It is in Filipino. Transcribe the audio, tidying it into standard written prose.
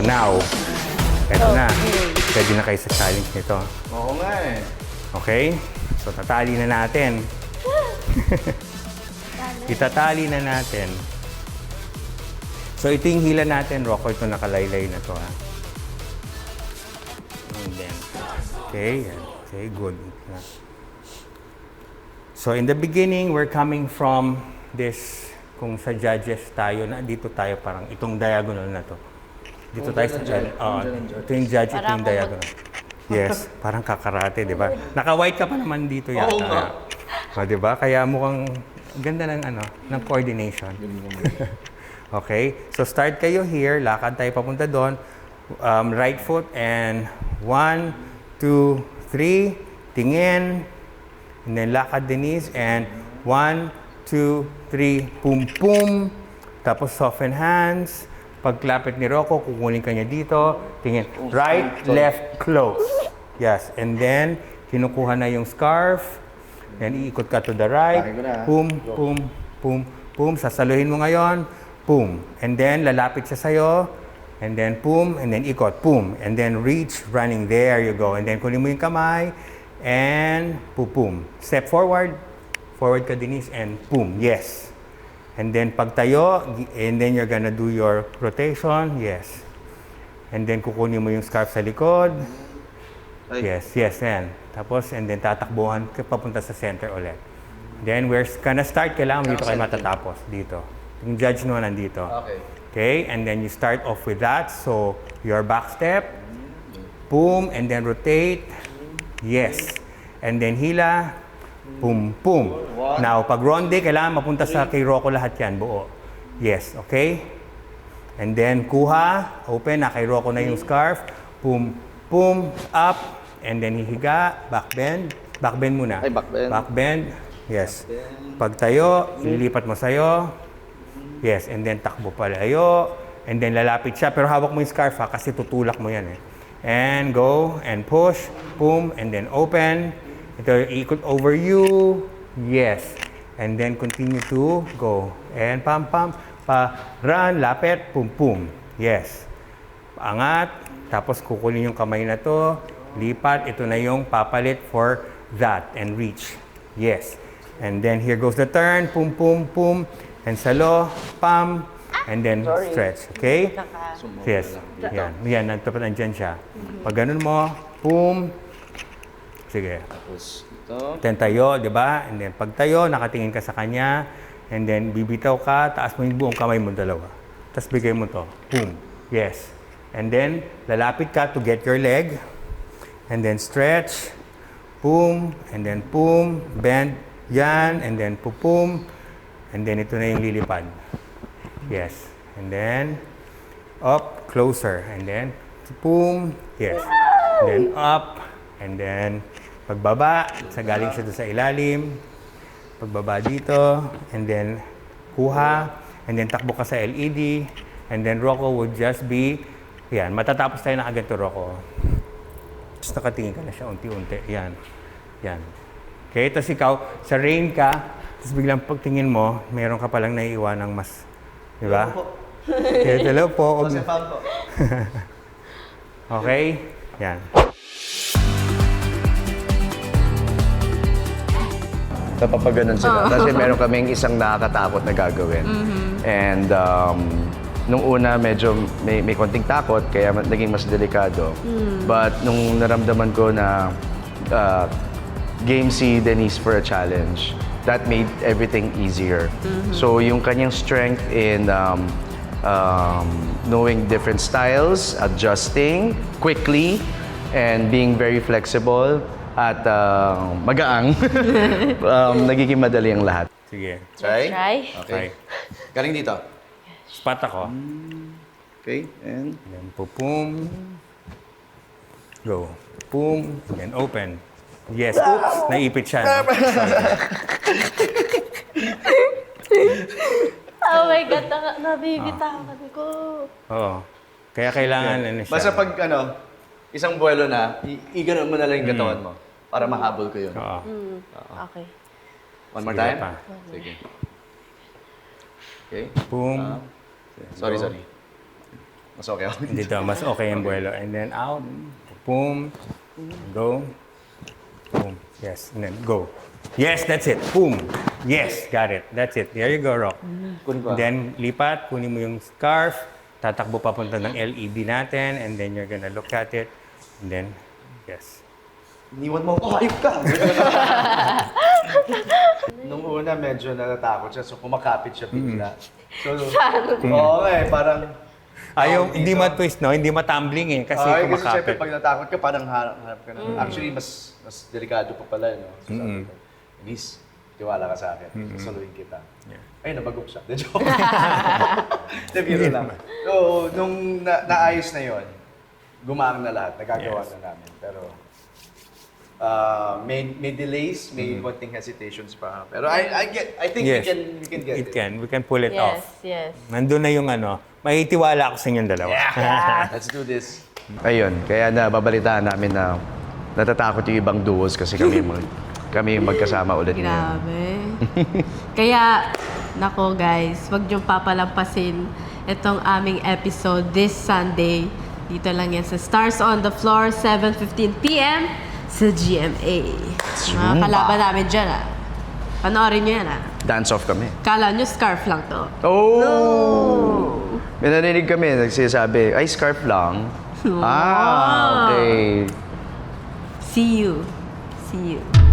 now, eto na. Pwede na kayo sa challenge nito. Oo nga eh. Okay? So, tatali na natin. Itatali na natin. So, ito yung hila natin, Rocco. Ito nakalaylay na to, ha? And then, okay, yan. Okay, good. So, in the beginning, we're coming from this, kung sa judges tayo, na dito tayo parang itong diagonal na to. Dito tayo sa judge. Ito yung judge, ito yung diagonal. Yes, parang kakarate, di ba? Naka-white ka pa naman dito yata. Oo nga. O, di ba? Kaya mukhang ganda ng ng coordination. Okay, so start kayo here, lakad tayo papunta doon. Right foot and 1, 2, 3, tingin. And then lakad Denise and 1, 2, 3, pum pum. Tapos soften hands. Pagklapit ni Rocco, kukunin ka niya dito. Tingin. Right, left, close. Yes. And then, kinukuha na yung scarf. Then, iikot ka to the right. Pum, pum, pum, pum. Sasaluhin mo ngayon. Pum. And then, lalapit siya sa'yo. And then, pum. And then, ikot. Pum. And then, reach. Running. There you go. And then, kunin mo yung kamay. And, pum, pum. Step forward. Forward ka, Denise. And, pum. Yes. And then pagtayo, and then you're gonna do your rotation. Yes. And then kukunin mo yung scarf sa likod. Yes, yes, yan. Tapos, and then tatakbuhan ka papunta sa center ulit. Then we're gonna start. Kailangan dito kayo matatapos. Dito. Yung judge mo nandito. Okay. Okay, and then you start off with that. So, your back step. Boom, and then rotate. Yes. And then hila. Pum, pum. Now, pag ronde, kailangan mapunta sa kay Rocco lahat yan, buo. Yes, okay? And then, kuha, open, na kay Rocco na yung scarf. Pum, pum, up. And then, hihiga, back bend. Back bend muna. Ay, back bend. Back bend. Yes. Pag tayo, ililipat mo sa'yo. Yes, and then takbo palayo. And then, lalapit siya. Pero hawak mo yung scarf, ha, kasi tutulak mo yan, eh. And go, and push, boom, and then open. Ito, ikot over you. Yes. And then continue to go. And pam, pam, pa, run, lapit, pum, pum. Yes. Angat. Tapos kukunin yung kamay na to. Lipat. Ito na yung papalit for that. And reach. Yes. And then here goes the turn. Pum, pum, pum. And salo, pam. And then stretch. Okay? Yes. Yan. Yan. Nandiyan siya. Pag ganun mo, pum. Sige. Tapos ito. Then tayo, di ba? And then pag tayo, nakatingin ka sa kanya. And then bibitaw ka, taas mo yung buong kamay mo dalawa. Tapos bigay mo to. Boom. Yes. And then, lalapit ka to get your leg. And then stretch. Boom. And then boom. Bend. Yan. And then pupum. And then ito na yung lilipad. Yes. And then, up, closer. And then, boom. Yes. And then up. And then, pagbaba, sa galing siya doon sa ilalim. Pagbaba dito. And then, kuha. And then, takbo ka sa LED. And then, Rocco would just be, yan, matatapos tayo na agad to Rocco. Tapos nakatingin ka na siya unti-unti. Yan. Yan. Okay, tapos ikaw, sa rain ka, tapos biglang pagtingin mo, meron ka palang naiiwan ng mas, di ba? Okay, hello po. Kasi fan po. Okay? Yan. Napapaganon sila. Kasi meron kaming isang nakakatakot na gagawin. And nung una, medyo may konting takot, kaya naging mas delikado. But nung naramdaman ko na game si Denise for a challenge, that made everything easier. So yung kanyang strength in knowing different styles, adjusting quickly, and being very flexible, at magaang, nagiging madali ang lahat. Sige. Try? Try. Okay. Galing dito. Spot ako. Okay, and Then, pupum. Go. Pum. Then, open. Yes. Oops. Naipit siya. No? Oh my God, nabibitaw ko. Oo. Kaya kailangan ano siya. basta pag isang buwelo na, iganon mo na lang yung katawan mo para mahabol ko yun. Oo. Okay. One more Sige time? pa. Sige. Okay. Boom. Sorry. Mas okay ako dito. Dito, mas okay yung buwelo. And then out, boom, go, boom. Yes, and then go. Yes, that's it. Boom. Yes, got it. That's it. There you go, Rock. Kunin ko. Then, lipat, kunin mo yung scarf, tatakbo papunta ng LED natin, and then you're gonna look at it, and then, yes. Iniwan mo ako, hayop ka! Nung una, medyo natatakot siya, so kumakapit siya bigla. So, oo nga parang... Ayaw, dito. hindi ma-twist, no? Hindi ma-tumbling eh, kasi Kasi syempre, kumakapit. pag natakot ka, parang harap ka na. Actually, mas delikado pa pala, no? So, sabi ko, Elise, tiwala ka sa akin. Sasaluhin kita. Ay, nabagok siya. De joke. De biro lang. So, nung naayos na yon, gumaan na lahat. Nagagawa na namin. Pero, may delays, may konting hesitations pa. Pero I think Yes. we can get it. We can pull it Yes, off. yes. Nandun na yung ano, maitiwala ako sa inyong dalawa. Let's do this. Ayun, kaya nababalitaan namin na natatakot yung ibang duos kasi kami magkasama ulit ngayon. Grabe. Kaya, nako guys, wag niyong papalampasin itong aming episode this Sunday. Dito lang yan sa Stars on the Floor, 7:15 p.m. sa GMA. Mga kalaban namin dyan Panoorin niyo yan Dance off kami. Kala niyo scarf lang to. Oh! May narinig kami, nagsasabi, ay, scarf lang. Okay. See you. See you.